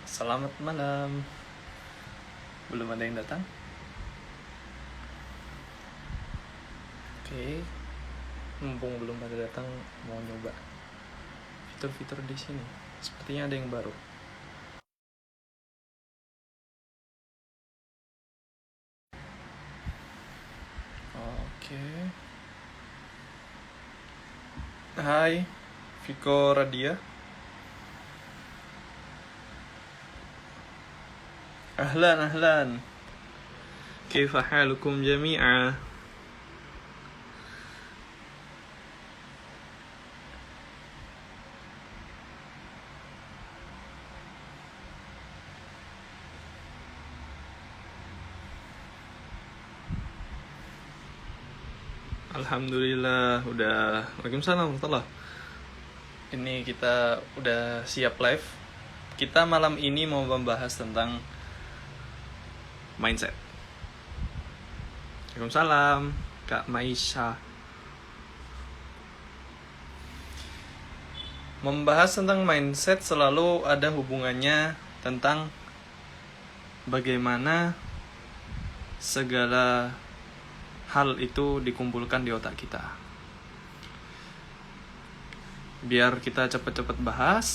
Selamat malam. Belum ada yang datang? Oke, mumpung belum ada datang, mau nyoba fitur-fitur di sini. Sepertinya ada yang baru. Oke. Hai, Viko Radia. Ahlan, ahlan. Kaifa halukum jami'a? Alhamdulillah, udah. Waalaikumsalam warahmatullah. Ini kita udah siap live. Kita malam ini mau membahas tentang mindset. Waalaikumsalam, Kak Maisha. Membahas tentang mindset selalu ada hubungannya tentang bagaimana segala hal itu dikumpulkan di otak kita. Biar kita cepet-cepet bahas,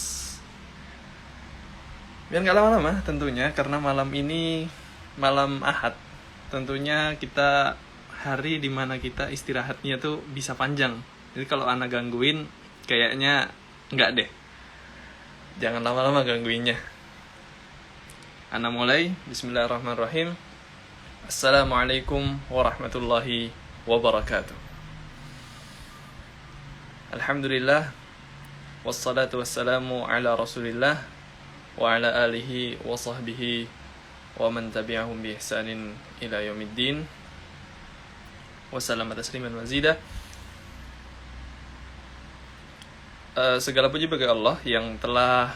biar gak lama-lama tentunya, karena malam ini malam Ahad. Tentunya kita hari dimana kita istirahatnya tuh bisa panjang. Jadi kalau Ana gangguin, kayaknya enggak deh. Jangan lama-lama gangguinnya. Ana mulai. Bismillahirrahmanirrahim. Assalamualaikum warahmatullahi wabarakatuh. Alhamdulillah. Wassalatu wassalamu ala rasulillah wa ala alihi wa sahbihi wa man tabi'ahum bi ihsanin ila yaumiddin. Wassalamu tasliman mazida. Segala puji bagi Allah yang telah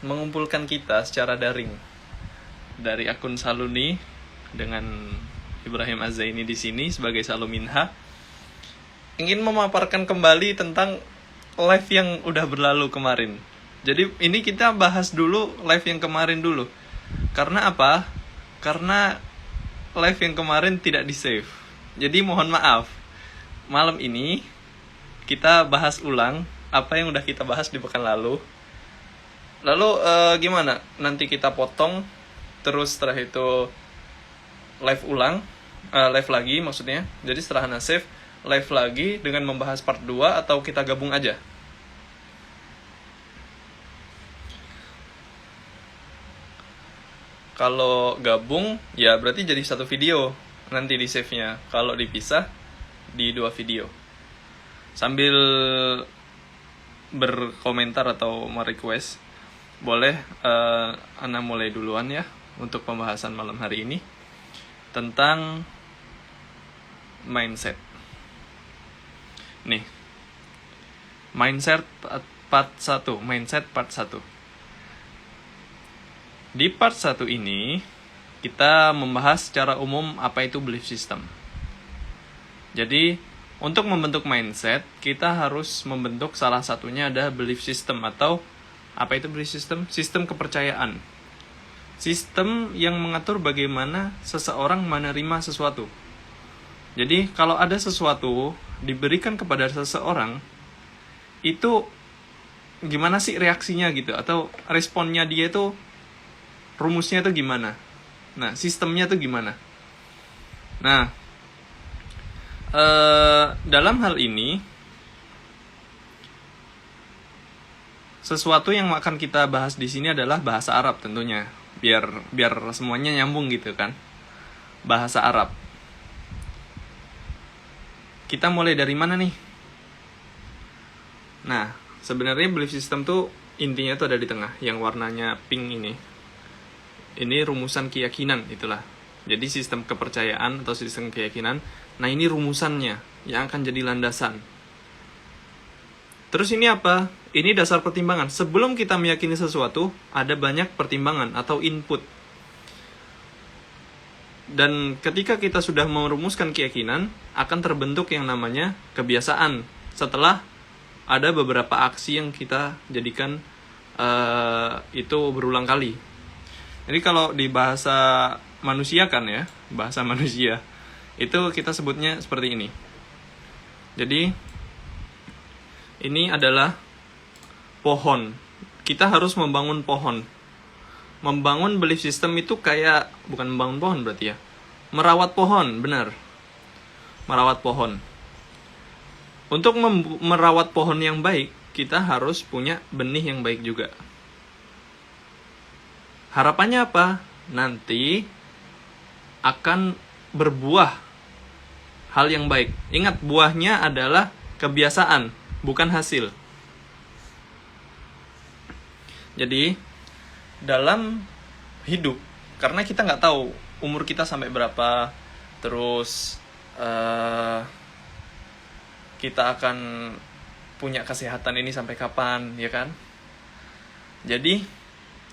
mengumpulkan kita secara daring dari akun Saluni dengan Ibrahim Az-Zaini di sini sebagai Saluminha, ingin memaparkan kembali tentang live yang udah berlalu kemarin. Jadi ini kita bahas dulu live yang kemarin dulu. Karena apa? Karena live yang kemarin tidak di-save. Jadi mohon maaf. Malam ini kita bahas ulang apa yang udah kita bahas di pekan lalu. Lalu gimana? Nanti kita potong, terus setelah itu live ulang, live lagi maksudnya. Jadi setelah Hana save, live lagi dengan membahas part 2 atau kita gabung aja? Kalau gabung, ya berarti jadi satu video nanti di save-nya. Kalau dipisah, di 2 video. Sambil berkomentar atau merequest, boleh Ana mulai duluan ya untuk pembahasan malam hari ini tentang mindset. Nih, mindset part 1. Mindset part 1. Di part 1 ini, kita membahas secara umum apa itu belief system. Jadi, untuk membentuk mindset, kita harus membentuk salah satunya ada belief system atau apa itu belief system? Sistem kepercayaan. Sistem yang mengatur bagaimana seseorang menerima sesuatu. Jadi, kalau ada sesuatu diberikan kepada seseorang, itu gimana sih reaksinya gitu, atau responnya dia itu, rumusnya itu gimana, nah sistemnya itu gimana. Nah, dalam hal ini sesuatu yang akan kita bahas di sini adalah bahasa Arab tentunya, biar semuanya nyambung gitu kan. Bahasa Arab. Kita mulai dari mana nih? Nah, sebenarnya belief system tuh intinya tuh ada di tengah, yang warnanya pink ini. Ini rumusan keyakinan, itulah. Jadi sistem kepercayaan atau sistem keyakinan. Nah, ini rumusannya yang akan jadi landasan. Terus ini apa? Ini dasar pertimbangan. Sebelum kita meyakini sesuatu, ada banyak pertimbangan atau input. Dan ketika kita sudah merumuskan keyakinan, akan terbentuk yang namanya kebiasaan. Setelah ada beberapa aksi yang kita jadikan itu berulang kali. Jadi kalau di bahasa manusia kan ya, bahasa manusia itu kita sebutnya seperti ini. Jadi ini adalah pohon. Kita harus membangun pohon. Membangun belief system itu kayak, bukan membangun pohon berarti ya, merawat pohon, benar. Merawat pohon. Untuk merawat pohon yang baik, kita harus punya benih yang baik juga. Harapannya apa? Nanti akan berbuah hal yang baik. Ingat, buahnya adalah kebiasaan, bukan hasil. Jadi, dalam hidup, karena kita nggak tahu umur kita sampai berapa, terus kita akan punya kesehatan ini sampai kapan, ya kan? Jadi,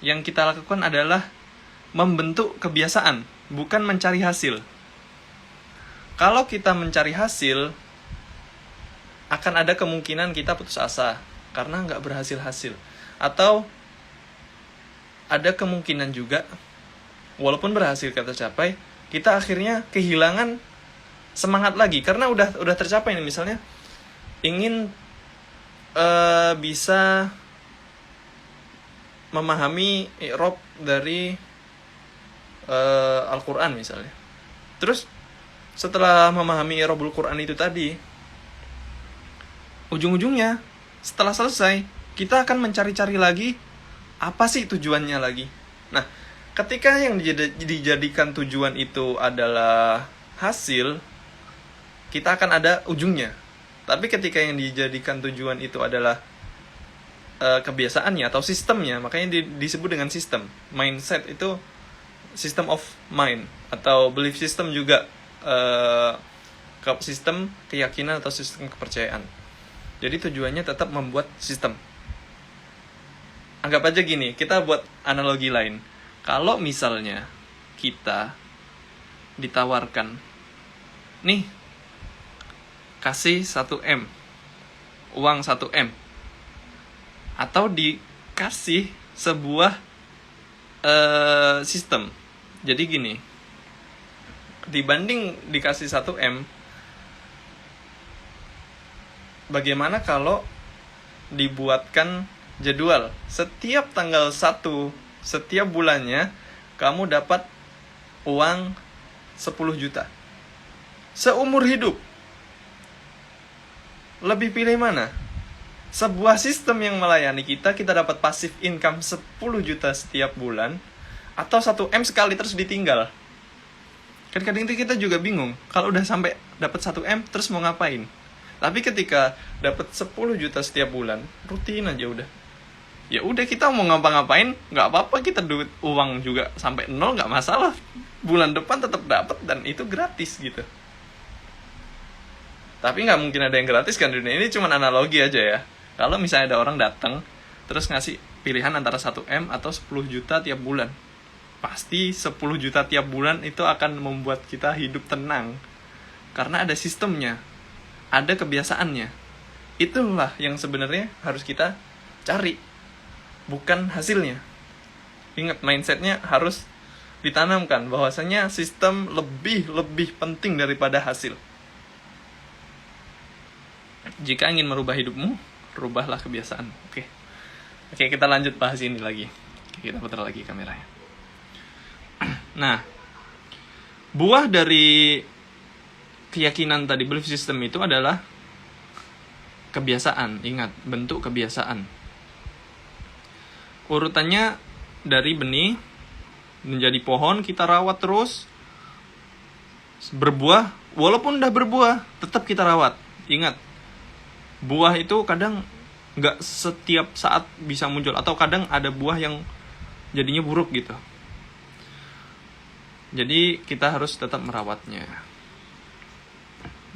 yang kita lakukan adalah membentuk kebiasaan, bukan mencari hasil. Kalau kita mencari hasil, akan ada kemungkinan kita putus asa karena nggak berhasil-hasil. Atau ada kemungkinan juga, walaupun berhasil kita capai, kita akhirnya kehilangan semangat lagi karena udah tercapai nih, misalnya ingin bisa memahami i'rab dari Al-Quran misalnya. Terus setelah memahami i'rabul Quran itu tadi, ujung-ujungnya setelah selesai kita akan mencari-cari lagi apa sih tujuannya lagi. Nah, ketika yang dijadikan tujuan itu adalah hasil, kita akan ada ujungnya. Tapi ketika yang dijadikan tujuan itu adalah kebiasaannya atau sistemnya, makanya disebut dengan sistem. Mindset itu system of mind, atau belief system juga sistem keyakinan atau sistem kepercayaan. Jadi tujuannya tetap membuat sistem. Anggap aja gini, kita buat analogi lain. Kalau misalnya kita ditawarkan, nih, kasih 1M, uang 1M, atau dikasih sebuah sistem. Jadi gini, dibanding dikasih 1M, bagaimana kalau dibuatkan jadwal setiap tanggal 1 setiap bulannya kamu dapat uang 10 juta seumur hidup. Lebih pilih mana? Sebuah sistem yang melayani kita dapat passive income 10 juta setiap bulan, atau 1M sekali terus ditinggal. Kadang-kadang itu kita juga bingung, kalau udah sampai dapat 1M terus mau ngapain. Tapi ketika dapat 10 juta setiap bulan, rutin aja udah. Ya udah, kita mau ngapa-ngapain nggak apa-apa, kita duit uang juga sampai 0 nggak masalah. Bulan depan tetap dapat dan itu gratis gitu. Tapi nggak mungkin ada yang gratis kan di dunia ini, cuma analogi aja ya. Kalau misalnya ada orang datang terus ngasih pilihan antara 1M atau 10 juta tiap bulan, pasti 10 juta tiap bulan itu akan membuat kita hidup tenang. Karena ada sistemnya, ada kebiasaannya. Itulah yang sebenarnya harus kita cari, bukan hasilnya. Ingat, mindsetnya harus ditanamkan bahwasanya sistem lebih penting daripada hasil. Jika ingin merubah hidupmu, rubahlah kebiasaan. Oke, kita lanjut bahas ini lagi. Kita putar lagi kameranya. Nah, buah dari keyakinan tadi, belief system, itu adalah kebiasaan. Ingat, bentuk kebiasaan. Urutannya dari benih menjadi pohon, kita rawat terus, berbuah. Walaupun udah berbuah, tetap kita rawat. Ingat, buah itu kadang nggak setiap saat bisa muncul, atau kadang ada buah yang jadinya buruk gitu. Jadi kita harus tetap merawatnya.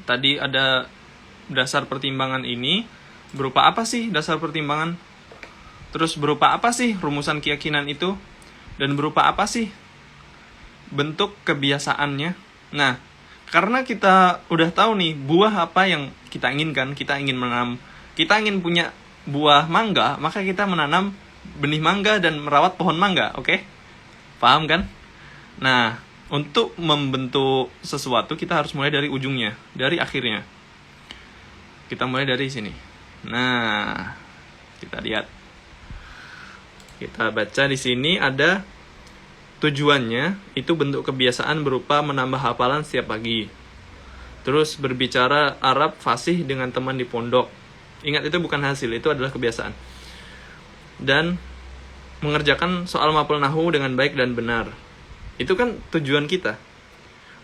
Tadi ada dasar pertimbangan ini. Berupa apa sih dasar pertimbangan? Terus berupa apa sih rumusan keyakinan itu? Dan berupa apa sih bentuk kebiasaannya? Nah, karena kita udah tahu nih buah apa yang kita inginkan, kita ingin menanam, kita ingin punya buah mangga, maka kita menanam benih mangga dan merawat pohon mangga, oke? Paham kan? Nah, untuk membentuk sesuatu kita harus mulai dari ujungnya, dari akhirnya. Kita mulai dari sini. Nah, kita lihat. Kita baca di sini ada tujuannya, itu bentuk kebiasaan berupa menambah hafalan setiap pagi. Terus berbicara Arab fasih dengan teman di pondok. Ingat, itu bukan hasil, itu adalah kebiasaan. Dan mengerjakan soal mapel nahu dengan baik dan benar. Itu kan tujuan kita.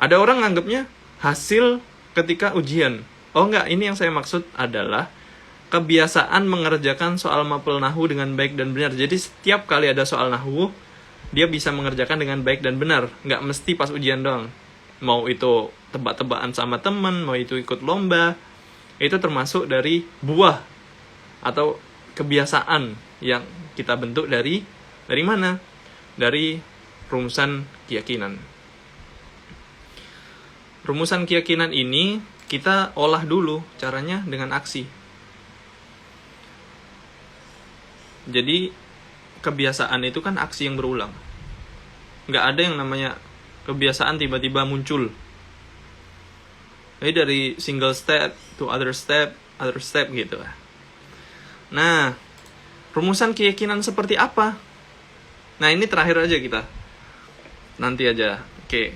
Ada orang nganggapnya hasil ketika ujian. Oh enggak, ini yang saya maksud adalah kebiasaan mengerjakan soal mapel nahu dengan baik dan benar. Jadi setiap kali ada soal nahu, dia bisa mengerjakan dengan baik dan benar. Enggak mesti pas ujian doang. Mau itu tebak-tebakan sama teman, mau itu ikut lomba, itu termasuk dari buah atau kebiasaan yang kita bentuk dari mana? Dari rumusan keyakinan. Rumusan keyakinan ini kita olah dulu, caranya dengan aksi. Jadi kebiasaan itu kan aksi yang berulang. Nggak ada yang namanya kebiasaan tiba-tiba muncul. Jadi dari single step to other step gitu. Nah, rumusan keyakinan seperti apa? Nah, ini terakhir aja kita. Nanti aja. Oke.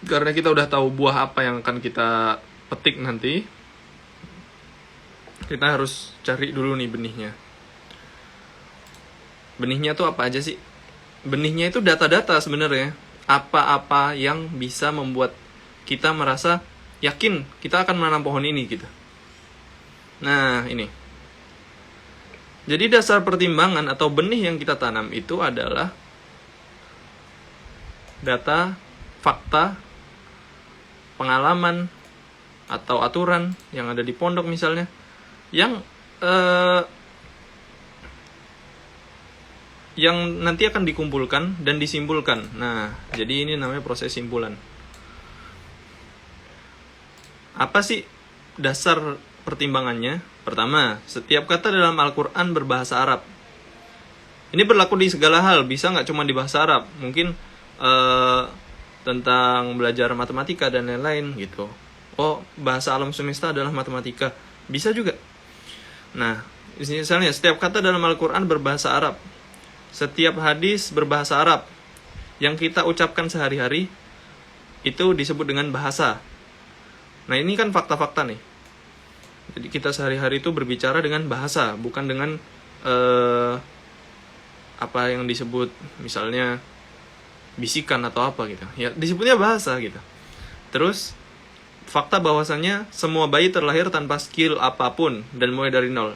Karena kita udah tahu buah apa yang akan kita petik nanti, kita harus cari dulu nih benihnya. Benihnya tuh apa aja sih? Benihnya itu data-data sebenarnya. Apa-apa yang bisa membuat kita merasa yakin kita akan menanam pohon ini gitu. Nah, ini. Jadi dasar pertimbangan atau benih yang kita tanam itu adalah data, fakta, pengalaman, atau aturan yang ada di pondok misalnya, yang nanti akan dikumpulkan dan disimpulkan. Nah, jadi ini namanya proses simpulan. Apa sih dasar pertimbangannya? Pertama, setiap kata dalam Al-Quran berbahasa Arab. Ini berlaku di segala hal, bisa nggak cuma di bahasa Arab. Mungkin tentang belajar matematika dan lain-lain gitu. Oh, bahasa alam semesta adalah matematika. Bisa juga. Nah, misalnya setiap kata dalam Al-Quran berbahasa Arab. Setiap hadis berbahasa Arab. Yang kita ucapkan sehari-hari itu disebut dengan bahasa. Nah, ini kan fakta-fakta nih. Jadi kita sehari-hari itu berbicara dengan bahasa, bukan dengan apa yang disebut misalnya bisikan atau apa gitu. Ya, disebutnya bahasa gitu. Terus fakta bahwasannya semua bayi terlahir tanpa skill apapun dan mulai dari nol.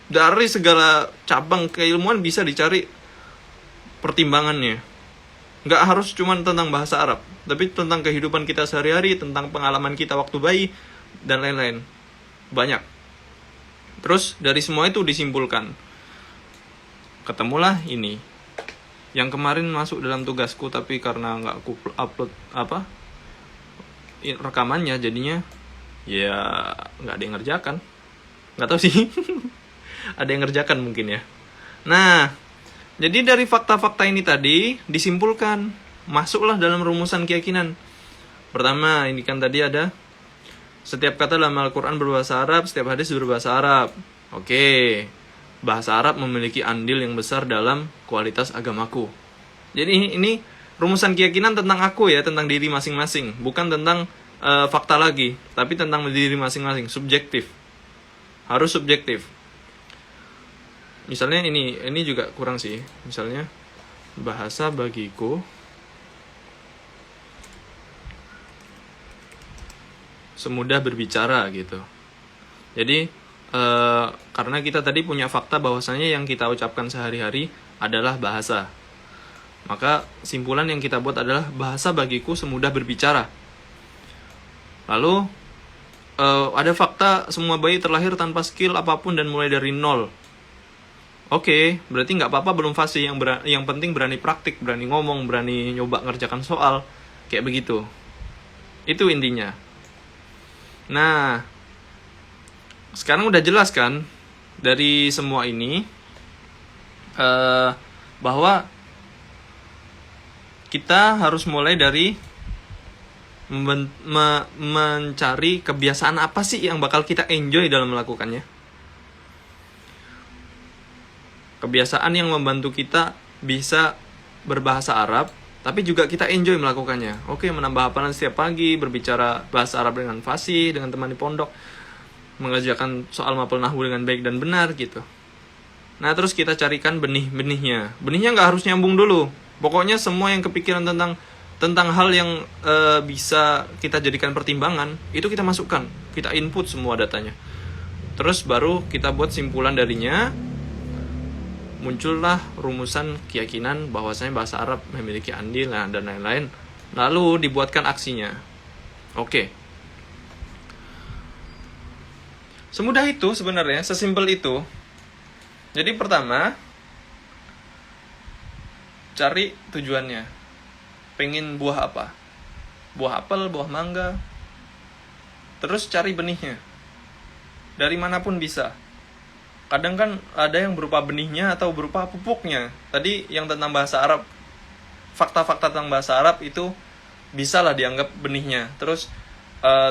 Dari segala cabang keilmuan bisa dicari pertimbangannya. Nggak harus cuma tentang bahasa Arab, tapi tentang kehidupan kita sehari-hari, tentang pengalaman kita waktu bayi, dan lain-lain. Banyak. Terus dari semua itu disimpulkan. Ketemulah ini. Yang kemarin masuk dalam tugasku, tapi karena nggak aku upload rekamannya, jadinya ya nggak ada yang ngerjakan. Nggak tahu sih. Ada yang ngerjakan mungkin ya. Nah, jadi dari fakta-fakta ini tadi disimpulkan, masuklah dalam rumusan keyakinan. Pertama, ini kan tadi ada setiap kata dalam Al-Quran berbahasa Arab, setiap hadis berbahasa Arab. Oke, bahasa Arab memiliki andil yang besar dalam kualitas agamaku. Jadi ini rumusan keyakinan tentang aku ya, tentang diri masing-masing. Bukan tentang fakta lagi, tapi tentang diri masing-masing, subjektif. Harus subjektif. Misalnya ini juga kurang sih. Misalnya bahasa bagiku semudah berbicara gitu. Jadi karena kita tadi punya fakta bahwasannya yang kita ucapkan sehari-hari adalah bahasa, maka simpulan yang kita buat adalah bahasa bagiku semudah berbicara. Lalu ada fakta semua bayi terlahir tanpa skill apapun dan mulai dari nol. Oke, berarti nggak apa-apa belum fasih, yang penting berani praktik, berani ngomong, berani nyoba ngerjakan soal, kayak begitu. Itu intinya. Nah, sekarang udah jelas kan dari semua ini bahwa kita harus mulai dari mencari kebiasaan apa sih yang bakal kita enjoy dalam melakukannya. Kebiasaan yang membantu kita bisa berbahasa Arab, tapi juga kita enjoy melakukannya. Oke, menambah hafalan setiap pagi, berbicara bahasa Arab dengan fasih, dengan teman di pondok, mengerjakan soal mapel nahwu dengan baik dan benar gitu. Nah, terus kita carikan benih-benihnya. Benihnya nggak harus nyambung dulu. Pokoknya semua yang kepikiran tentang hal yang bisa kita jadikan pertimbangan, itu kita masukkan. Kita input semua datanya. Terus baru kita buat simpulan darinya. Muncullah rumusan keyakinan bahwasanya bahasa Arab memiliki andil dan lain-lain. Lalu dibuatkan aksinya. Oke. Semudah itu sebenarnya, sesimpel itu. Jadi pertama, cari tujuannya. Pengen buah apa? Buah apel, buah mangga. Terus cari benihnya. Dari manapun bisa. Kadang kan ada yang berupa benihnya atau berupa pupuknya. Tadi yang tentang bahasa Arab, fakta-fakta tentang bahasa Arab itu bisalah dianggap benihnya. Terus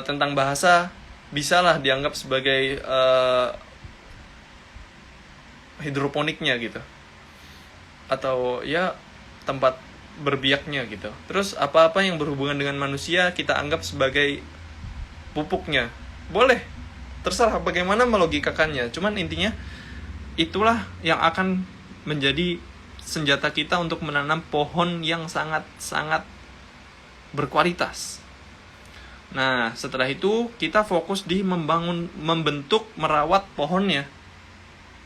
tentang bahasa bisalah dianggap sebagai hidroponiknya gitu. Atau ya tempat berbiaknya gitu. Terus apa-apa yang berhubungan dengan manusia kita anggap sebagai pupuknya. Boleh. Terserah bagaimana melogikakannya. Cuman intinya itulah yang akan menjadi senjata kita untuk menanam pohon yang sangat-sangat berkualitas. Nah, setelah itu kita fokus di membentuk, merawat pohonnya.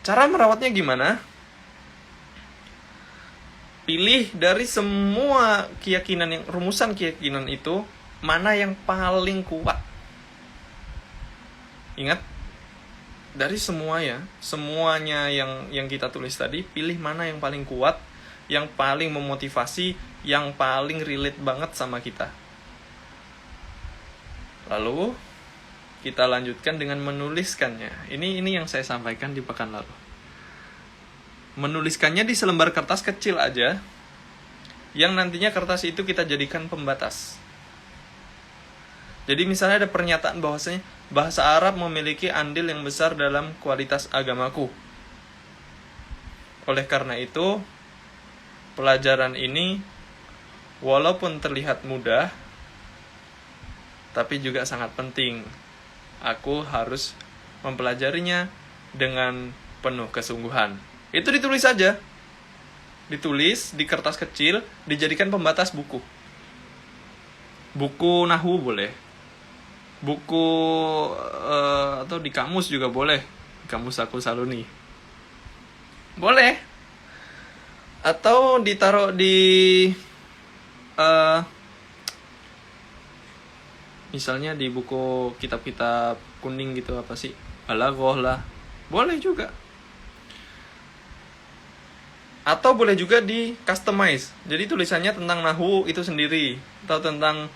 Cara merawatnya gimana? Pilih dari semua keyakinan, rumusan keyakinan itu, mana yang paling kuat. Ingat, dari semuanya yang kita tulis tadi, pilih mana yang paling kuat, yang paling memotivasi, yang paling relate banget sama kita. Lalu kita lanjutkan dengan menuliskannya. Ini yang saya sampaikan di pekan lalu. Menuliskannya di selembar kertas kecil aja, yang nantinya kertas itu kita jadikan pembatas. Jadi misalnya ada pernyataan bahwasanya bahasa Arab memiliki andil yang besar dalam kualitas agamaku. Oleh karena itu, pelajaran ini walaupun terlihat mudah, tapi juga sangat penting. Aku harus mempelajarinya dengan penuh kesungguhan. Itu ditulis saja. Ditulis di kertas kecil, dijadikan pembatas buku. Buku nahwu boleh. Buku atau di kamus juga boleh. Kamus Aku Saluni. Boleh. Atau ditaruh di misalnya di buku kitab-kitab kuning gitu, apa sih? Balaghah lah. Boleh juga. Atau boleh juga di customize. Jadi tulisannya tentang nahwu itu sendiri, atau tentang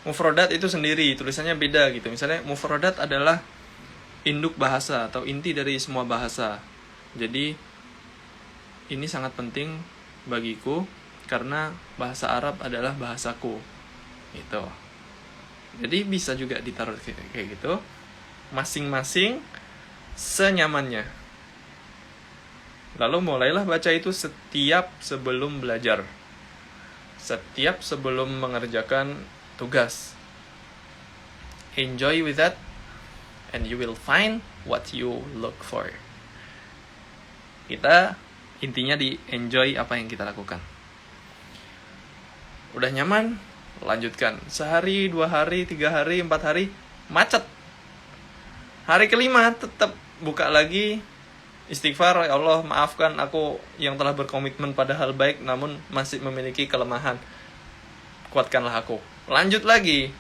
mufradat itu sendiri, tulisannya beda gitu. Misalnya mufradat adalah induk bahasa atau inti dari semua bahasa. Jadi ini sangat penting bagiku karena bahasa Arab adalah bahasaku. Gitu. Jadi bisa juga ditaruh kayak gitu. Masing-masing senyamannya. Lalu mulailah baca itu setiap sebelum belajar. Setiap sebelum mengerjakan tugas. Enjoy with that and you will find what you look for. Kita intinya di enjoy apa yang kita lakukan. Udah nyaman? Lanjutkan. Sehari, 2 hari, 3 hari, 4 hari, macet. Hari kelima tetap buka lagi. Istighfar, ya Allah maafkan aku yang telah berkomitmen pada hal baik namun masih memiliki kelemahan. Kuatkanlah aku. Lanjut lagi.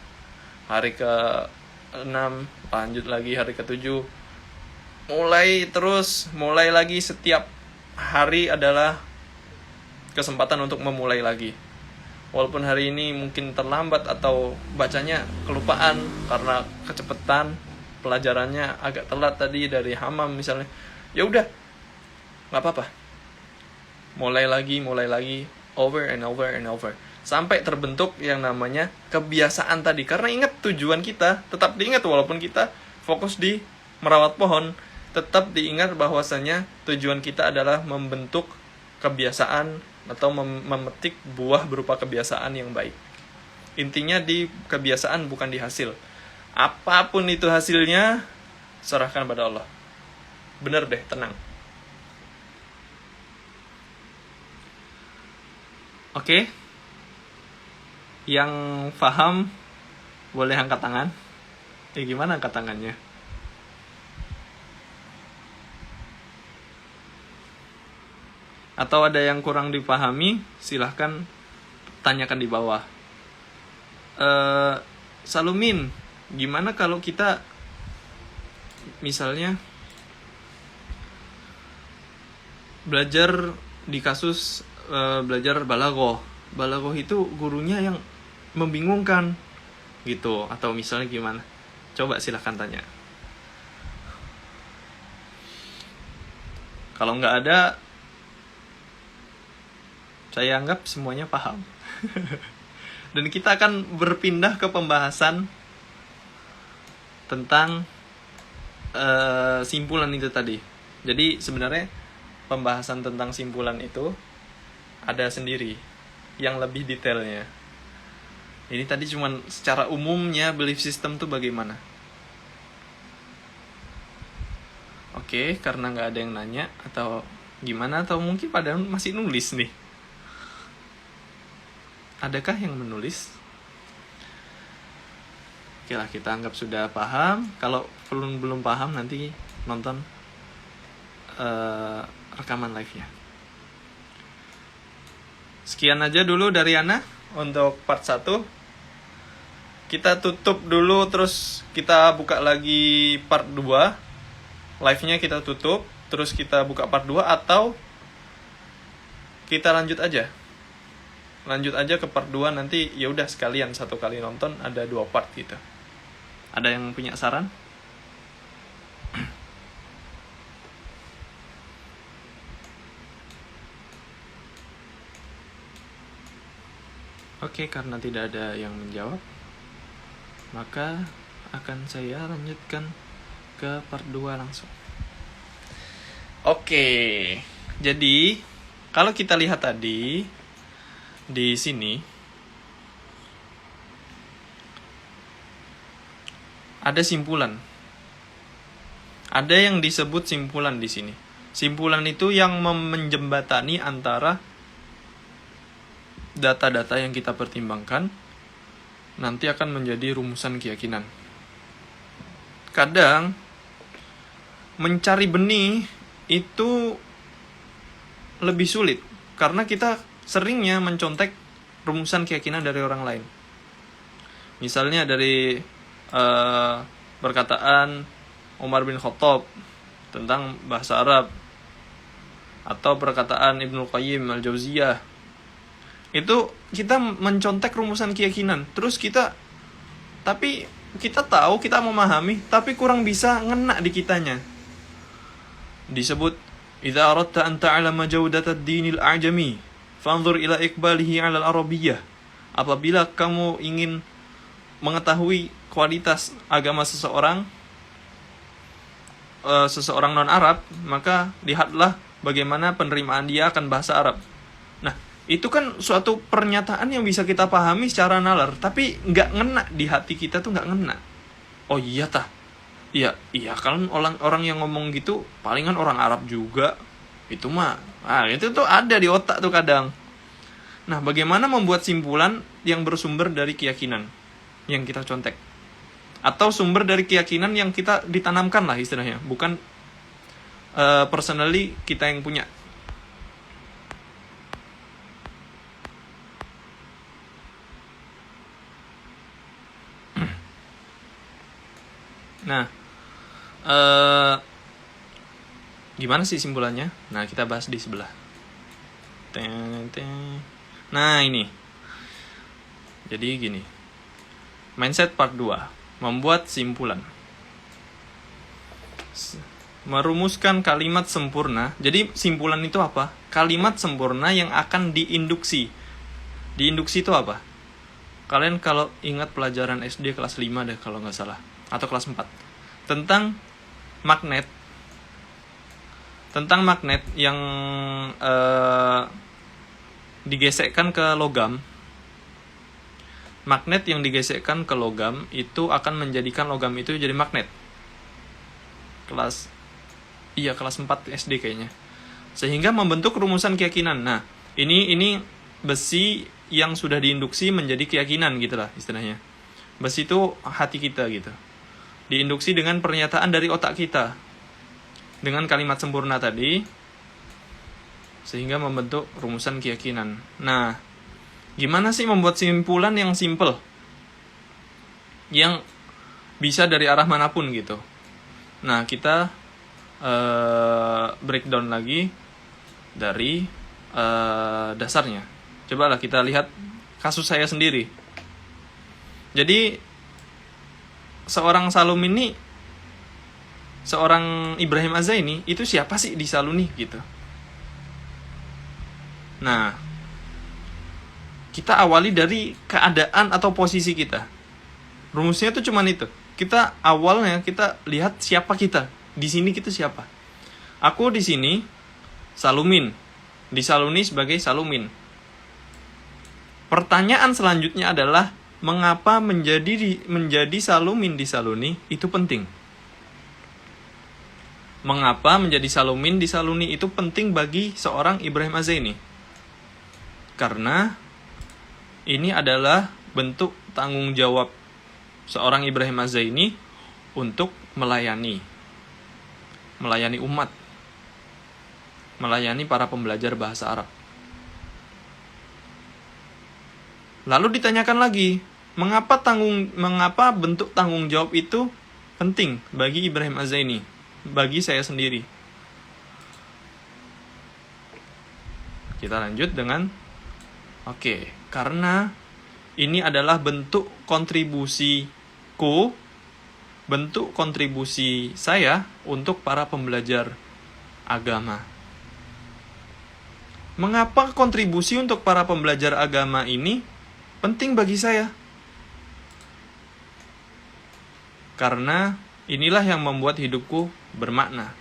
Hari ke-6, lanjut lagi hari ke-7. Mulai lagi, setiap hari adalah kesempatan untuk memulai lagi. Walaupun hari ini mungkin terlambat atau bacanya kelupaan karena kecepatan, pelajarannya agak telat tadi dari hamam misalnya. Ya udah, nggak apa-apa. Mulai lagi, over and over, sampai terbentuk yang namanya kebiasaan tadi. Karena ingat tujuan kita, tetap diingat walaupun kita fokus di merawat pohon, tetap diingat bahwasanya tujuan kita adalah membentuk kebiasaan atau memetik buah berupa kebiasaan yang baik. Intinya di kebiasaan, bukan di hasil. Apapun itu hasilnya, serahkan pada Allah. Bener deh, tenang. Oke. Yang paham boleh angkat tangan. Gimana angkat tangannya? Atau ada yang kurang dipahami, silahkan tanyakan di bawah. Salumin, gimana kalau kita misalnya belajar di kasus belajar balaghah itu gurunya yang membingungkan gitu, atau misalnya gimana? Coba silahkan tanya. Kalau nggak ada, saya anggap semuanya paham. Dan kita akan berpindah ke pembahasan tentang simpulan itu tadi. Jadi sebenarnya pembahasan tentang simpulan itu ada sendiri yang lebih detailnya. Ini tadi cuman secara umumnya belief system tuh bagaimana. Oke, karena nggak ada yang nanya atau gimana, atau mungkin pada masih nulis nih. Adakah yang menulis? Oke lah, kita anggap sudah paham. Kalau belum paham, nanti nonton rekaman live-nya. Sekian aja dulu dari Ana untuk part 1. Kita tutup dulu, terus kita buka lagi part 2. Live-nya kita tutup, terus kita buka part 2, atau kita lanjut aja ke part 2 nanti. Ya udah sekalian satu kali nonton ada 2 part gitu. Ada yang punya saran? Oke, karena tidak ada yang menjawab, maka akan saya lanjutkan ke part 2 langsung. Oke, jadi kalau kita lihat tadi di sini ada simpulan. Ada yang disebut simpulan di sini. Simpulan itu yang menjembatani antara data-data yang kita pertimbangkan nanti akan menjadi rumusan keyakinan. Kadang mencari benih itu lebih sulit karena kita seringnya mencontek rumusan keyakinan dari orang lain. Misalnya dari perkataan Umar bin Khattab tentang bahasa Arab, atau perkataan Ibnu Qayyim al-Jauziyah. Itu kita mencontek rumusan keyakinan, terus tapi kita tahu, kita memahami, tapi kurang bisa ngena di kitanya. Disebut, "Idza aradta an ta'lama jawdat ad-din al-a'jami, fanzur ila iqbalihi 'ala al-arabiyyah." Apabila kamu ingin mengetahui kualitas agama seseorang non-Arab, maka lihatlah bagaimana penerimaan dia akan bahasa Arab. Nah, itu kan suatu pernyataan yang bisa kita pahami secara nalar, tapi nggak ngena di hati kita tuh, nggak ngena. Oh iya tah, iya kan orang yang ngomong gitu palingan orang Arab juga, itu mah, itu tuh ada di otak tuh kadang. Nah, bagaimana membuat simpulan yang bersumber dari keyakinan yang kita contek, atau sumber dari keyakinan yang kita ditanamkan lah istilahnya, bukan personally kita yang punya. Nah, gimana sih simpulannya? Nah, kita bahas di sebelah. Nah, ini. Jadi gini. Mindset part 2. Membuat simpulan. merumuskan kalimat sempurna. Jadi simpulan itu apa? Kalimat sempurna yang akan diinduksi. Diinduksi itu apa? Kalian kalau ingat pelajaran SD kelas 5 deh kalau nggak salah, atau kelas 4, tentang magnet. Tentang magnet yang digesekkan ke logam. Magnet yang digesekkan ke logam itu akan menjadikan logam itu jadi magnet. Kelas 4 SD kayaknya. Sehingga membentuk rumusan keyakinan. Nah, ini besi yang sudah diinduksi menjadi keyakinan gitulah istilahnya. Besi itu hati kita gitu. Diinduksi dengan pernyataan dari otak kita. Dengan kalimat sempurna tadi, sehingga membentuk rumusan keyakinan. Nah, gimana sih membuat simpulan yang simple? Yang bisa dari arah manapun gitu. Nah, kita breakdown lagi dari dasarnya. Cobalah kita lihat kasus saya sendiri. Jadi, seorang Ibrahim Azaini itu siapa sih di Saluni gitu. Nah, kita awali dari keadaan atau posisi kita. Rumusnya tuh cuman itu. Kita awalnya kita lihat siapa kita. Di sini kita siapa? Aku di sini Salumin. Di Saluni sebagai Salumin. Pertanyaan selanjutnya adalah mengapa menjadi Salumin di Saluni itu penting? Mengapa menjadi Salumin di Saluni itu penting bagi seorang Ibrahim Azaini? Karena ini adalah bentuk tanggung jawab seorang Ibrahim Azaini untuk melayani umat, melayani para pembelajar bahasa Arab. Lalu ditanyakan lagi, mengapa bentuk tanggung jawab itu penting bagi Ibrahim Azaini, bagi saya sendiri? Kita lanjut dengan karena ini adalah bentuk kontribusi saya untuk para pembelajar agama. Mengapa kontribusi untuk para pembelajar agama ini penting bagi saya? Karena inilah yang membuat hidupku bermakna.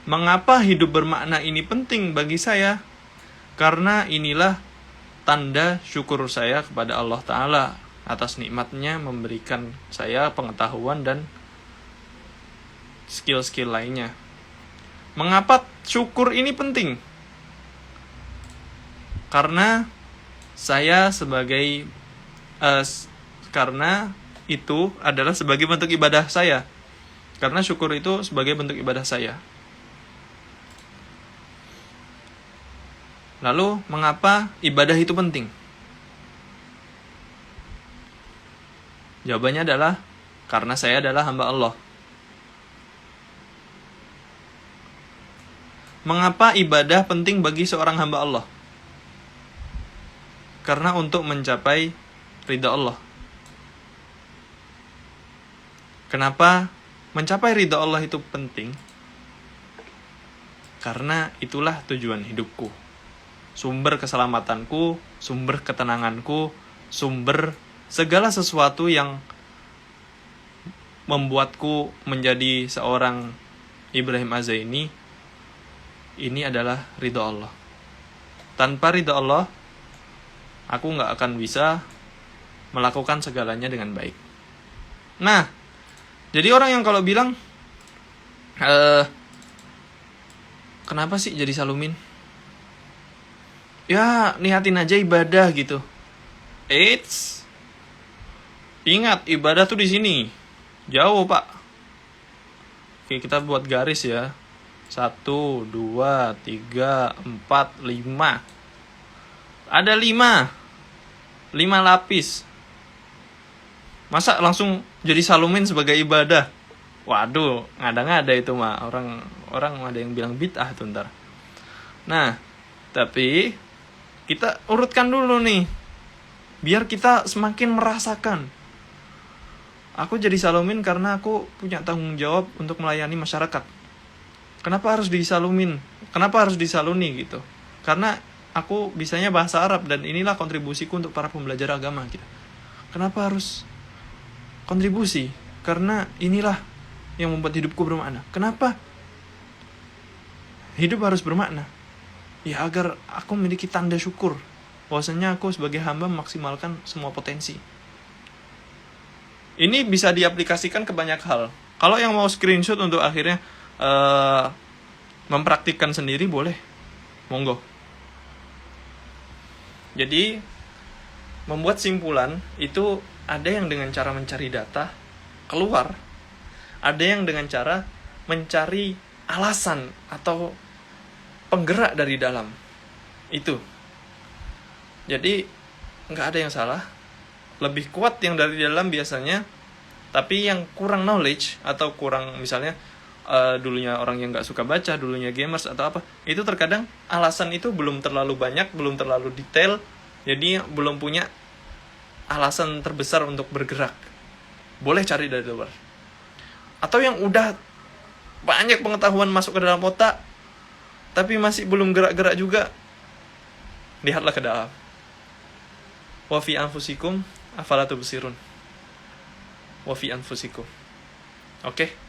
Mengapa hidup bermakna ini penting bagi saya? Karena inilah tanda syukur saya kepada Allah Ta'ala atas nikmatnya memberikan saya pengetahuan dan skill-skill lainnya. Mengapa syukur ini penting? Karena saya karena itu adalah sebagai bentuk ibadah saya. Karena syukur itu sebagai bentuk ibadah saya. Lalu, mengapa ibadah itu penting? Jawabannya adalah karena saya adalah hamba Allah. Mengapa ibadah penting bagi seorang hamba Allah? Karena untuk mencapai ridha Allah. Kenapa mencapai ridha Allah itu penting? Karena itulah tujuan hidupku. Sumber keselamatanku, sumber ketenanganku, sumber segala sesuatu yang membuatku menjadi seorang Ibrahim Azaini, ini adalah ridha Allah. Tanpa ridha Allah, aku gak akan bisa melakukan segalanya dengan baik. Nah, jadi orang yang kalau bilang, kenapa sih jadi Salumin? Ya, niatin aja ibadah gitu. Ingat, ibadah tuh di sini. Jauh, Pak. Oke, kita buat garis ya. 1, 2, 3, 4, 5. Ada 5 lapis. Masa langsung jadi Salumin sebagai ibadah? Waduh, ngada-ngada itu mah. Orang ada yang bilang bid'ah tuh ntar. Nah, tapi kita urutkan dulu nih, biar kita semakin merasakan Aku jadi Salumin karena aku punya tanggung jawab untuk melayani masyarakat. Kenapa harus di Salumin? Kenapa harus di Saluni gitu? Karena aku bisanya bahasa Arab dan inilah kontribusiku untuk para pembelajar agama gitu. Kenapa harus kontribusi? Karena inilah yang membuat hidupku bermakna. Kenapa hidup harus bermakna? Ya agar aku memiliki tanda syukur bahwasanya aku sebagai hamba memaksimalkan semua potensi. Ini bisa diaplikasikan ke banyak hal. Kalau yang mau screenshot untuk akhirnya mempraktikkan sendiri boleh, monggo. Jadi membuat simpulan itu ada yang dengan cara mencari data keluar, ada yang dengan cara mencari alasan atau penggerak dari dalam itu. Jadi nggak ada yang salah, lebih kuat yang dari dalam biasanya, tapi yang kurang knowledge atau kurang misalnya dulunya orang yang nggak suka baca, dulunya gamers atau apa, itu terkadang alasan itu belum terlalu banyak, belum terlalu detail, jadi belum punya alasan terbesar untuk bergerak. Boleh cari dari luar. Atau yang udah banyak pengetahuan masuk ke dalam otak, tapi masih belum gerak-gerak juga, lihatlah ke dalam. Wa fi anfusikum afala tubsirun. Wa fi anfusikum. Oke.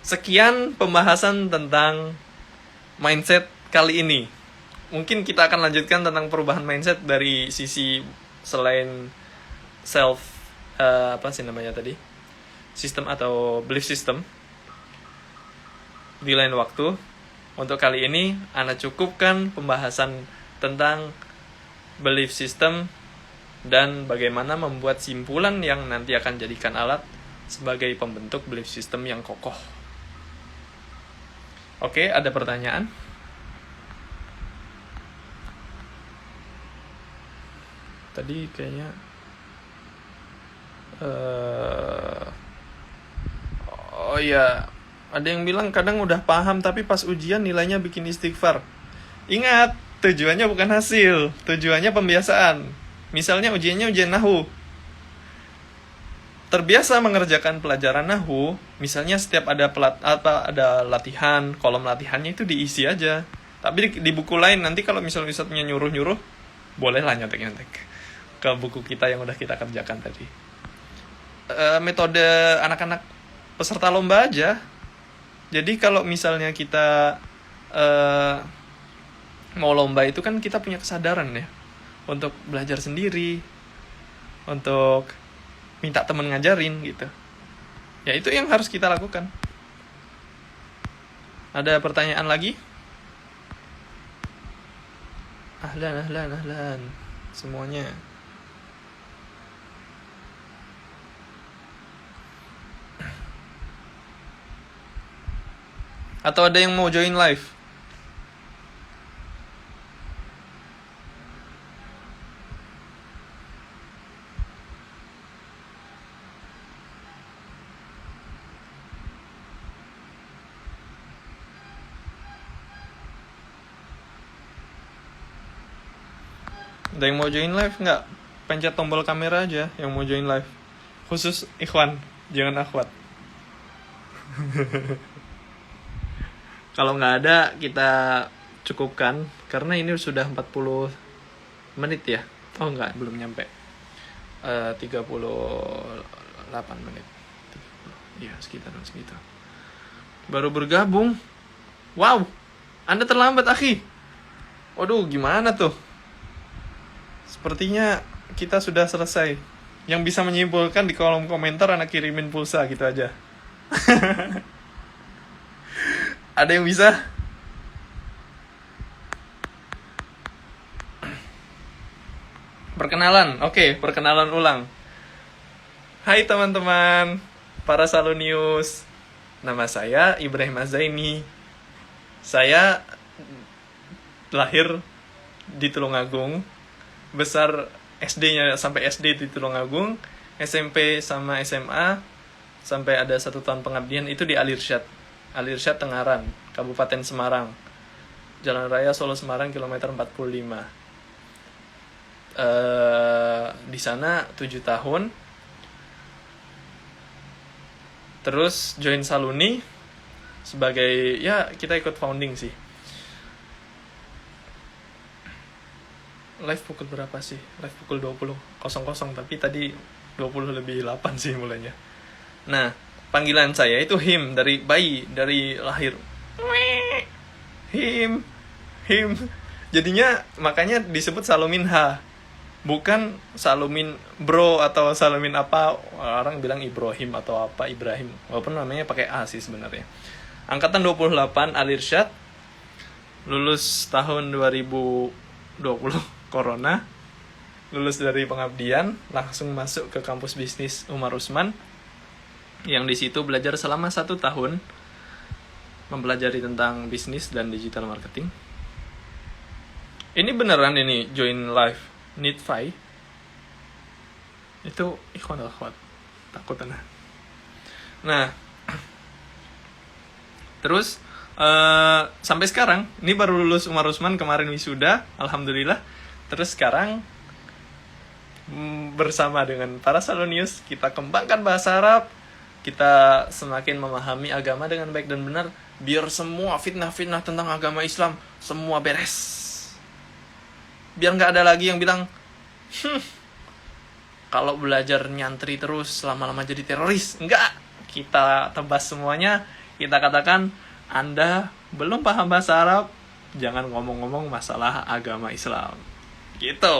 Sekian pembahasan tentang mindset kali ini. Mungkin kita akan lanjutkan tentang perubahan mindset dari sisi selain self sistem atau belief system di lain waktu. Untuk kali ini Ana cukupkan pembahasan tentang belief system dan bagaimana membuat simpulan yang nanti akan jadikan alat sebagai pembentuk belief system yang kokoh. Oke, ada pertanyaan? Tadi kayaknya oh iya, ada yang bilang kadang udah paham tapi pas ujian nilainya bikin istighfar. Ingat, tujuannya bukan hasil, tujuannya pembiasaan. Misalnya ujiannya ujian nahwu. Terbiasa mengerjakan pelajaran nahwu, misalnya setiap ada ada latihan, kolom latihannya itu diisi aja. Tapi di buku lain nanti kalau misalnya Ustadznya nyuruh-nyuruh, bolehlah nyontek-nyontek ke buku kita yang udah kita kerjakan tadi. Metode anak-anak peserta lomba aja. Jadi kalau misalnya kita mau lomba itu kan kita punya kesadaran ya untuk belajar sendiri, untuk minta temen ngajarin gitu. Ya itu yang harus kita lakukan. Ada pertanyaan lagi? Ahlan semuanya. Atau ada yang mau join live? Ada yang mau join live nggak? Pencet tombol kamera aja yang mau join live. Khusus ikhwan, jangan akhwat. Kalau nggak ada, kita cukupkan. Karena ini sudah 40 menit ya. Oh nggak, belum nyampe 38 menit. Iya, sekitar segitu. Baru bergabung. Wow, Anda terlambat, akhi. Waduh, gimana tuh? Sepertinya kita sudah selesai. Yang bisa menyimpulkan di kolom komentar anak kirimin pulsa gitu aja. Ada yang bisa? Perkenalan. Oke, perkenalan ulang. Hai teman-teman, para Salunius. Nama saya Ibrahim Azaini. Saya lahir di Tulungagung. Besar SD-nya sampai SD di Tulungagung, SMP sama SMA sampai ada 1 tahun pengabdian itu di Alirsyad Tengaran, Kabupaten Semarang, Jalan Raya Solo Semarang kilometer 45. Di sana 7 tahun Terus join Saluni sebagai, ya kita ikut founding sih. Live pukul berapa sih? Live pukul 20.00, tapi tadi 20 lebih 8 sih mulainya. Nah, panggilan saya itu him, dari bayi, dari lahir. Him. Jadinya makanya disebut Saluminha. Bukan Salumin bro atau Salumin apa, orang bilang Ibrahim atau apa, Ibrahim. Walaupun namanya pakai A sih sebenarnya. Angkatan 28 Al-Irsyad, lulus tahun 2020 Corona, lulus dari pengabdian, langsung masuk ke kampus bisnis Umar Usman, yang di situ belajar selama 1 tahun, mempelajari tentang bisnis dan digital marketing. Ini beneran ini join live Nitfy itu ikhwan akhwat, takut nah terus sampai sekarang ini baru lulus Umar Usman kemarin wisuda, alhamdulillah. Terus sekarang bersama dengan para Salonius kita kembangkan bahasa Arab, kita semakin memahami agama dengan baik dan benar, biar semua fitnah-fitnah tentang agama Islam semua beres. Biar nggak ada lagi yang bilang, kalau belajar nyantri terus lama-lama jadi teroris. Enggak, kita tebas semuanya. Kita katakan, Anda belum paham bahasa Arab, jangan ngomong-ngomong masalah agama Islam. Gitu.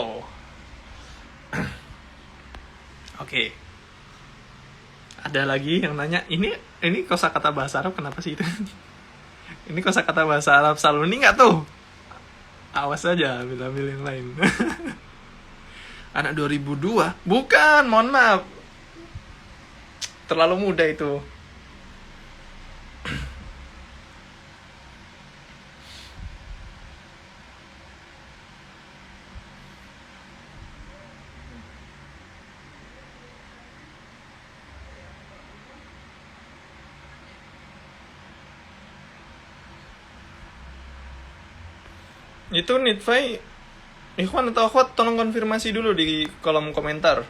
Oke. Ada lagi yang nanya, ini kosakata bahasa Arab kenapa sih itu? Ini kosakata bahasa Arab Saluni nggak tuh? Awas aja ambil yang lain. Anak 2002? Bukan, mohon maaf. Terlalu muda itu. Itu Nitfy, ikhwan atau akhwat, tolong konfirmasi dulu di kolom komentar.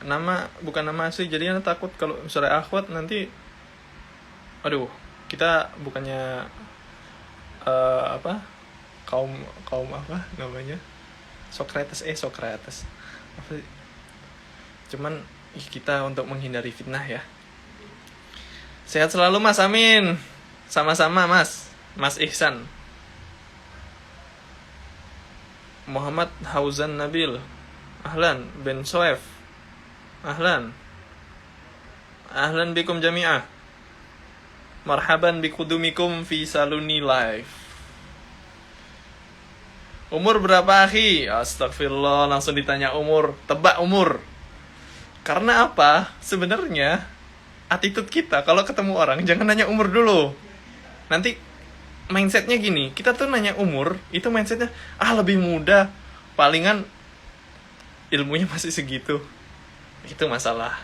Nama, bukan nama asli, jadi anda takut kalau misalnya akhwat nanti, aduh, kita bukannya kaum apa namanya, Sokrates apa, cuman kita untuk menghindari fitnah ya. Sehat selalu Mas, amin. Sama-sama Mas Ihsan. Muhammad Hauzan Nabil, ahlan. Ben Soef, ahlan bikum jami'ah, marhaban bikudumikum fi Saluni Live. Umur berapa akhi? Astagfirullah, langsung ditanya umur. Tebak umur. Karena apa? Sebenarnya attitude kita kalau ketemu orang jangan nanya umur dulu. Nanti mindsetnya gini, kita tuh nanya umur, itu mindsetnya, lebih muda, palingan ilmunya masih segitu. Itu masalah.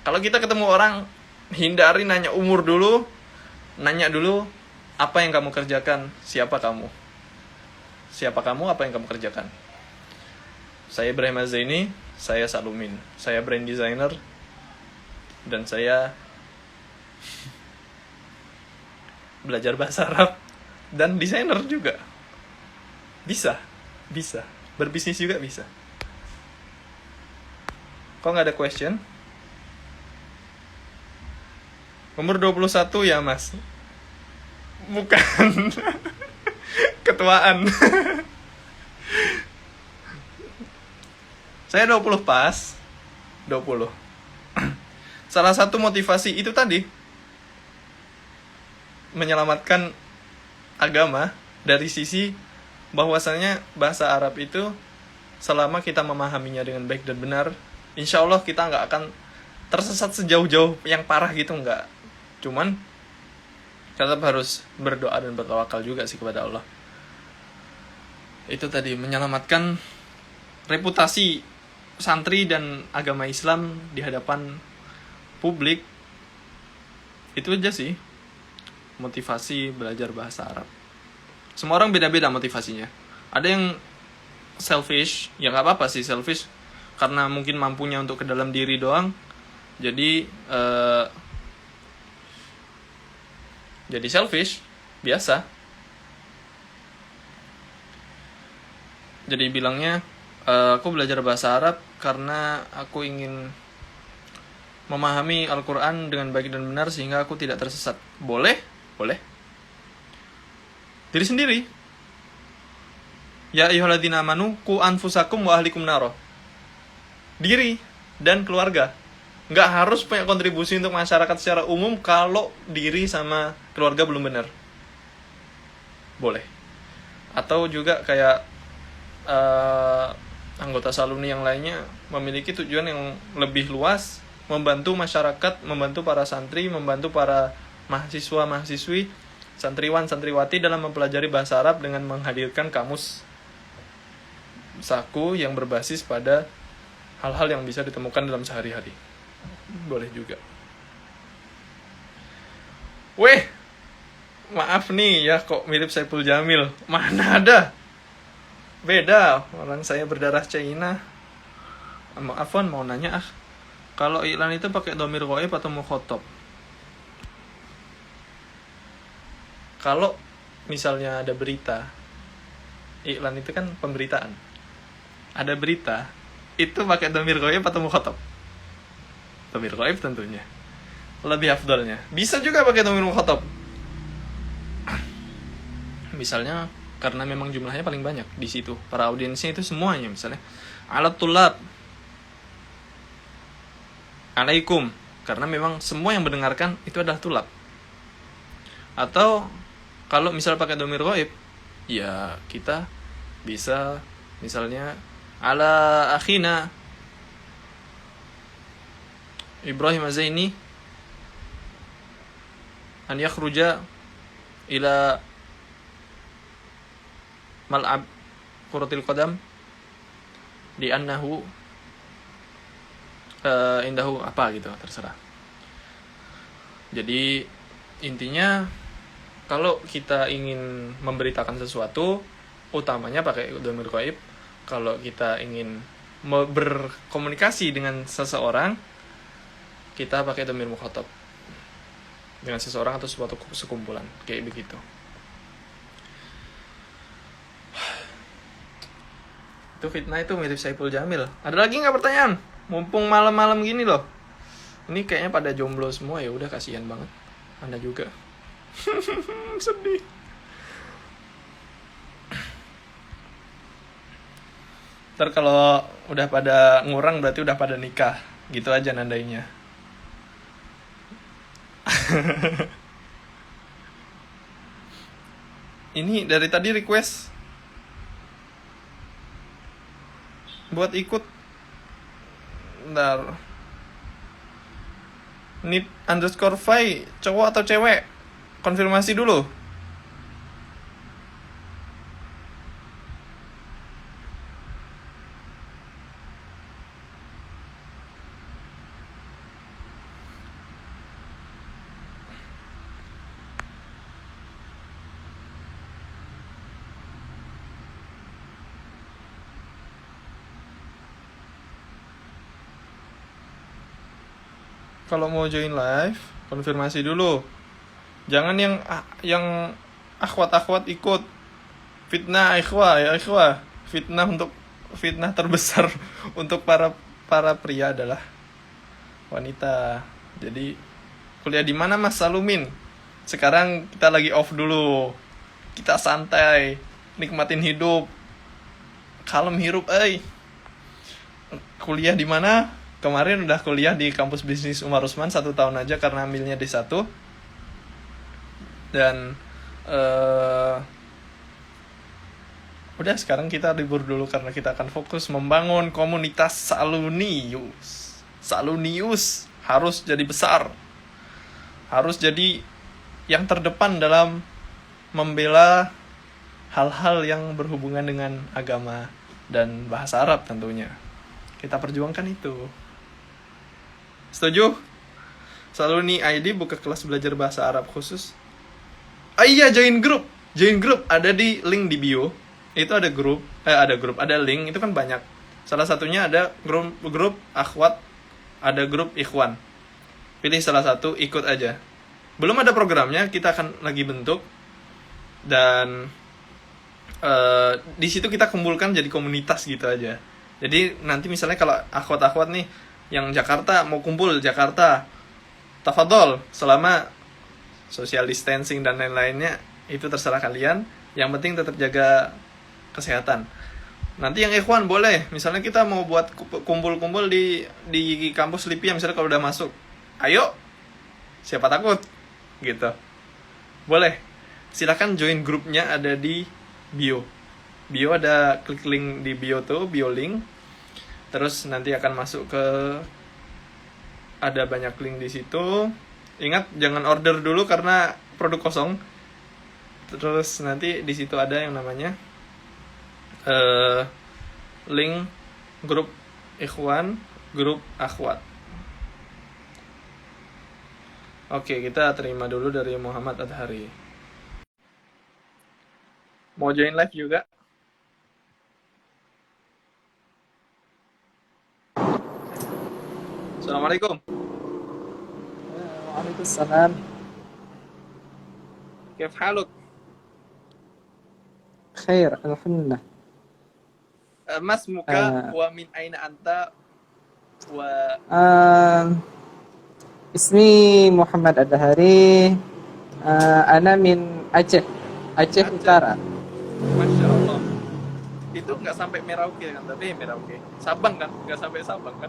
Kalau kita ketemu orang, hindari nanya umur dulu, nanya dulu, apa yang kamu kerjakan, siapa kamu, apa yang kamu kerjakan. Saya Ibrahim Az-Zaini, saya Salumin, saya brand designer, dan saya belajar bahasa Arab dan desainer juga. Bisa. Berbisnis juga bisa. Kok nggak ada question? Umur 21 ya Mas? Bukan. Ketuaan. Saya 20 pas. 20. Salah satu motivasi itu tadi, menyelamatkan agama dari sisi bahwasanya bahasa Arab itu selama kita memahaminya dengan baik dan benar, insya Allah kita nggak akan tersesat sejauh-jauh yang parah gitu, nggak. Cuman tetap harus berdoa dan bertawakal juga sih kepada Allah. Itu tadi, menyelamatkan reputasi santri dan agama Islam di hadapan publik. Itu aja sih motivasi belajar bahasa Arab. Semua orang beda-beda motivasinya. Ada yang selfish, ya nggak apa-apa sih selfish, karena mungkin mampunya untuk ke dalam diri doang. Jadi Jadi selfish, biasa. Jadi bilangnya, aku belajar bahasa Arab karena aku ingin memahami Al-Quran dengan baik dan benar sehingga aku tidak tersesat. Boleh? Boleh. Diri sendiri. Ya ayyuhalladzina amanu qu anfusakum wa ahlikum naro. Diri dan keluarga. Nggak harus punya kontribusi untuk masyarakat secara umum kalau diri sama keluarga belum benar. Boleh. Atau juga kayak anggota Saluni yang lainnya memiliki tujuan yang lebih luas, membantu masyarakat, membantu para santri, membantu para mahasiswa-mahasiswi, santriwan-santriwati dalam mempelajari bahasa Arab dengan menghadirkan kamus saku yang berbasis pada hal-hal yang bisa ditemukan dalam sehari-hari. Boleh juga. Weh, maaf nih ya, kok mirip Saipul Jamil. Mana ada? Beda, orang saya berdarah Cina. Afwan mau nanya kalau iklan itu pakai dhamir ghaib atau mukhatab? Kalau misalnya ada berita, iklan itu kan pemberitaan. Ada berita, itu pakai dhamir ghaib atau mukhatab? Dhamir ghaib tentunya. Lebih afdalnya. Bisa juga pakai dhamir mukhatab. Misalnya karena memang jumlahnya paling banyak di situ. Para audiensnya itu semuanya, misalnya alat tulab, alaikum, karena memang semua yang mendengarkan itu adalah tulab. Atau kalau misal pakai dhamir ghaib, ya kita bisa misalnya ala akhina Ibrahim Az-Zaini an yakhruja ila mal'ab kuratil qadam di annahu indahu apa gitu, terserah. Jadi intinya kalau kita ingin memberitakan sesuatu utamanya pakai dhamir ghaib. Kalau kita ingin berkomunikasi dengan seseorang kita pakai dhamir mukhatab, dengan seseorang atau suatu sekumpulan kayak begitu. Itu fitnah itu mirip Saipul Jamil. Ada lagi nggak pertanyaan? Mumpung malam-malam gini loh. Ini kayaknya pada jomblo semua, ya udah kasihan banget. Anda juga. Sedih. Ntar kalau udah pada ngurang berarti udah pada nikah. Gitu aja nandainya. Ini dari tadi request buat ikut. Bentar. Need underscore Fai, cowok atau cewek? Konfirmasi dulu. Kalau mau join live, konfirmasi dulu. Jangan yang akhwat-akhwat ikut. Fitnah ikhwah ya ikhwah. Fitnah terbesar untuk para pria adalah wanita. Jadi kuliah di mana Mas Salumin? Sekarang kita lagi off dulu. Kita santai, nikmatin hidup. Kalem hirup, Kuliah di mana? Kemarin udah kuliah di kampus bisnis Umar Usman 1 tahun aja karena ambilnya D1. Dan udah sekarang kita libur dulu karena kita akan fokus membangun komunitas Salunius harus jadi besar. Harus jadi yang terdepan dalam membela hal-hal yang berhubungan dengan agama dan bahasa Arab tentunya. Kita perjuangkan itu. Setuju? Saluni ID buka kelas belajar bahasa Arab khusus. Iya, join grup ada di link di bio. Itu ada ada link, itu kan banyak. Salah satunya ada grup akhwat, ada grup ikhwan. Pilih salah satu, ikut aja. Belum ada programnya, kita akan lagi bentuk. Dan di situ kita kumpulkan jadi komunitas gitu aja. Jadi nanti misalnya kalau akhwat-akhwat nih yang Jakarta mau kumpul Jakarta, tafadhol, selama social distancing dan lain-lainnya itu terserah kalian. Yang penting tetap jaga kesehatan. Nanti yang ikhwan boleh, misalnya kita mau buat kumpul-kumpul di kampus Lipia misalnya kalau udah masuk. Ayo, siapa takut gitu. Boleh. Silakan join grupnya, ada di bio. Bio ada, klik link di bio tuh, bio link. Terus nanti akan masuk ke, ada banyak link di situ. Ingat jangan order dulu karena produk kosong. Terus nanti di situ ada yang namanya link grup ikhwan, grup akhwat. Oke, kita terima dulu dari Muhammad Adhari. Mau join live juga? Assalamualaikum. Waalaikumsalam. Kif haluk? Khair, alhamdulillah. Mas muka wa min aina anta wa Ismi Muhammad Adhari. Ana min Aceh Utara. Masya Allah. Itu nggak sampai Merauke kan? Tapi Merauke. Sabang kan? Nggak sampai Sabang kan?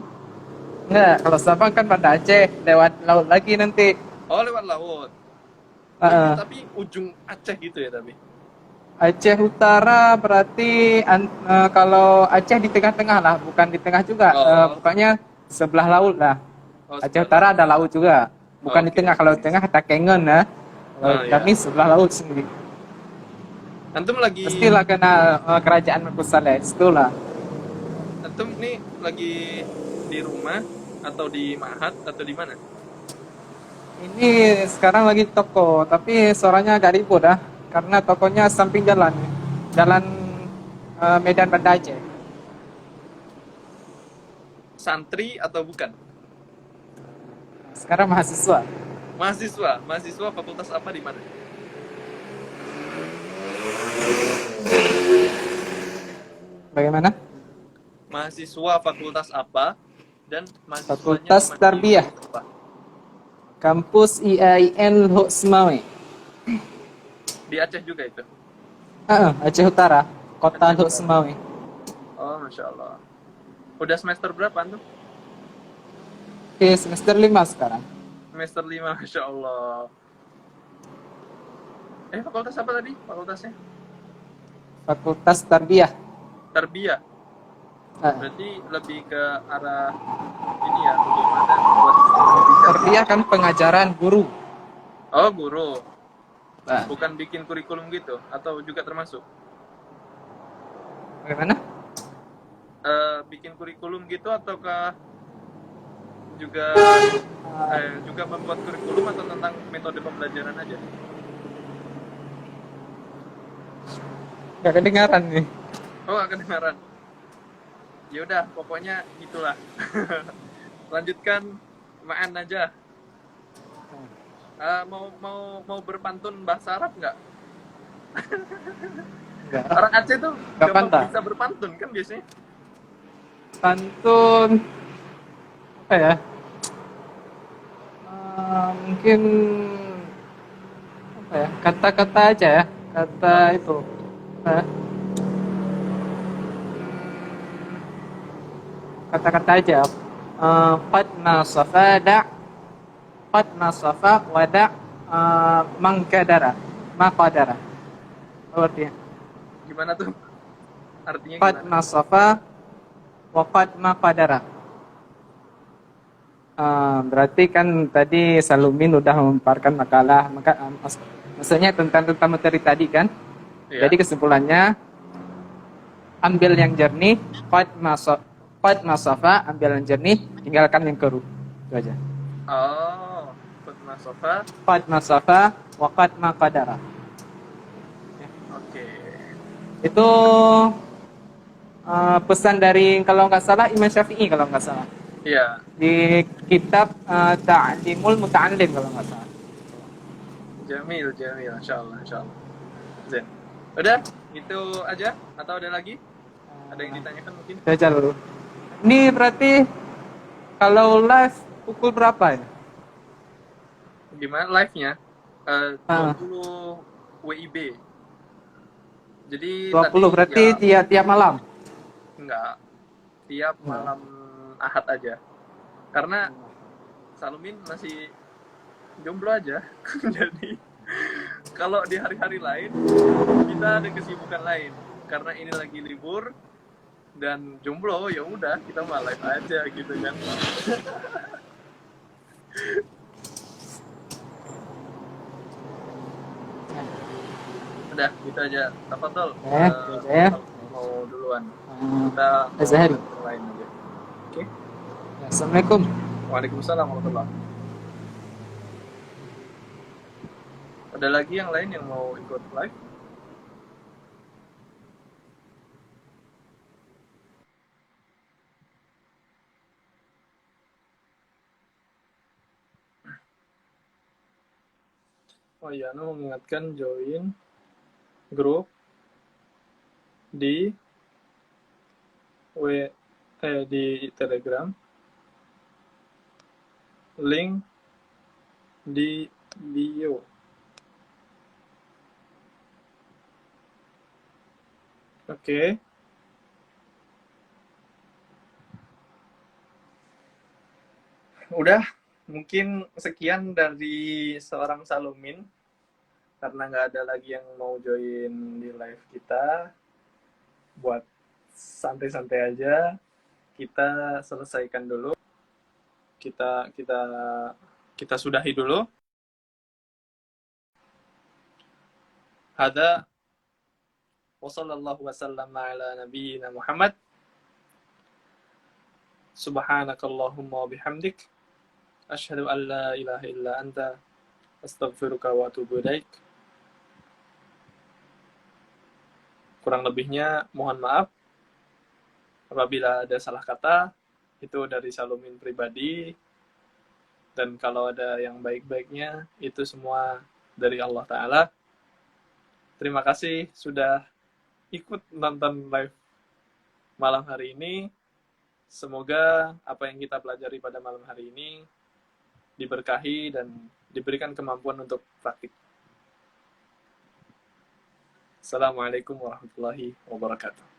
Enggak, kalau Sabang kan pada Aceh, lewat laut lagi nanti. Oh, lewat laut. Tapi ujung Aceh gitu ya tapi? Aceh Utara berarti kalau Aceh di tengah-tengah lah, bukan di tengah juga. Pokoknya sebelah laut lah. Aceh Utara ada laut juga. Bukan di tengah, kalau di tengah Takengon lah. Kami sebelah laut sendiri. Antum lagi... Pastilah kenal kerajaan Merkus Saleh, itulah. Antum nih lagi di rumah atau di Mahat atau di mana? Ini sekarang lagi toko, tapi suaranya agak ribut dah. Karena tokonya samping jalan Medan Banda Aceh. Santri atau bukan? Sekarang mahasiswa. Mahasiswa fakultas apa di mana? Bagaimana? Mahasiswa fakultas apa dan mahasiswanya Fakultas Tarbiyah. Kampus IAIN Lhokseumawe. Semawe. Di Aceh juga itu? Aceh Utara, kota Lhokseumawe. Oh, Masya Allah. Udah semester berapa antum? Oke, semester 5 sekarang. Semester 5, Masya Allah. Fakultas apa tadi? Fakultasnya? Fakultas Tarbiyah. Tarbiyah. Berarti lebih ke arah ini ya, bagaimana buat Tarbiyah kan pengajaran guru. Oh, guru. Bukan bikin kurikulum gitu atau juga termasuk? Bagaimana? Bikin kurikulum gitu ataukah juga juga membuat kurikulum atau tentang metode pembelajaran aja? Gak kedengaran nih. Oh, gak kedengaran. Ya udah, pokoknya gitulah. Lanjutkan ma'an aja. Mau berpantun bahasa Arab nggak? Enggak. Orang Aceh tuh gampang bisa berpantun kan biasanya. Pantun apa ya? Mungkin apa ya? Kata-kata aja ya. Kata itu. Kata-kata aja. Qad nasafa wada maqadara. Artinya gimana tuh? Artinya qad nasafa wa qad maqadara. Berarti kan tadi Salumin udah memaparkan makalah, maksudnya tentang materi tadi kan. Ya. Jadi kesimpulannya ambil yang jernih, qad nasafa, ambil yang jernih, tinggalkan yang keruh. Itu aja. Oh, qad nasafa wa qad maqadara. Ya. Oke. Itu pesan dari kalau nggak salah Imam Syafi'i kalau nggak salah. Iya. Di kitab Ta'limul Muta'allim kalau nggak salah. Jamil, Jamil, insyaallah, insyaallah. Zen. Udah, itu aja atau ada lagi? Ada yang ditanyakan mungkin? Baca dulu. Ini berarti kalau live pukul berapa ya? Gimana live-nya? Ah, 20 WIB. Jadi 20 tadi berarti ya tiap malam. enggak, tiap Enggak. malam Ahad aja. Karena Salumin masih jomblo aja. Jadi kalau di hari-hari lain kita ada kesibukan lain. Karena ini lagi libur dan jomblo, ya udah kita mah live aja gitu kan. Udah, gitu aja. Tafadhol. Ya. Mau duluan. Ah, Kita mau Azhari. yang lain aja. Oke. Ya, Assalamualaikum. Waalaikumsalam warahmatullahi. Ada lagi yang lain yang mau ikut live? Oh iya, Anu mengingatkan join grup di di Telegram, link di bio. Oke. Udah, mungkin sekian dari seorang Salumin. Karena nggak ada lagi yang mau join di live kita, buat santai-santai aja, kita selesaikan dulu. Kita kita kita sudahi dulu. Hada wa sallallahu wasallam ala nabiyyina Muhammad. Subhanakallahumma wa bihamdik. Asyhadu an la ilaha illa anta. Astaghfiruka wa atubu ilaik. Kurang lebihnya mohon maaf. Apabila ada salah kata, itu dari Salumin pribadi. Dan kalau ada yang baik-baiknya, itu semua dari Allah Ta'ala. Terima kasih sudah ikut nonton live malam hari ini. Semoga apa yang kita pelajari pada malam hari ini diberkahi dan diberikan kemampuan untuk praktik. Assalamualaikum warahmatullahi wabarakatuh.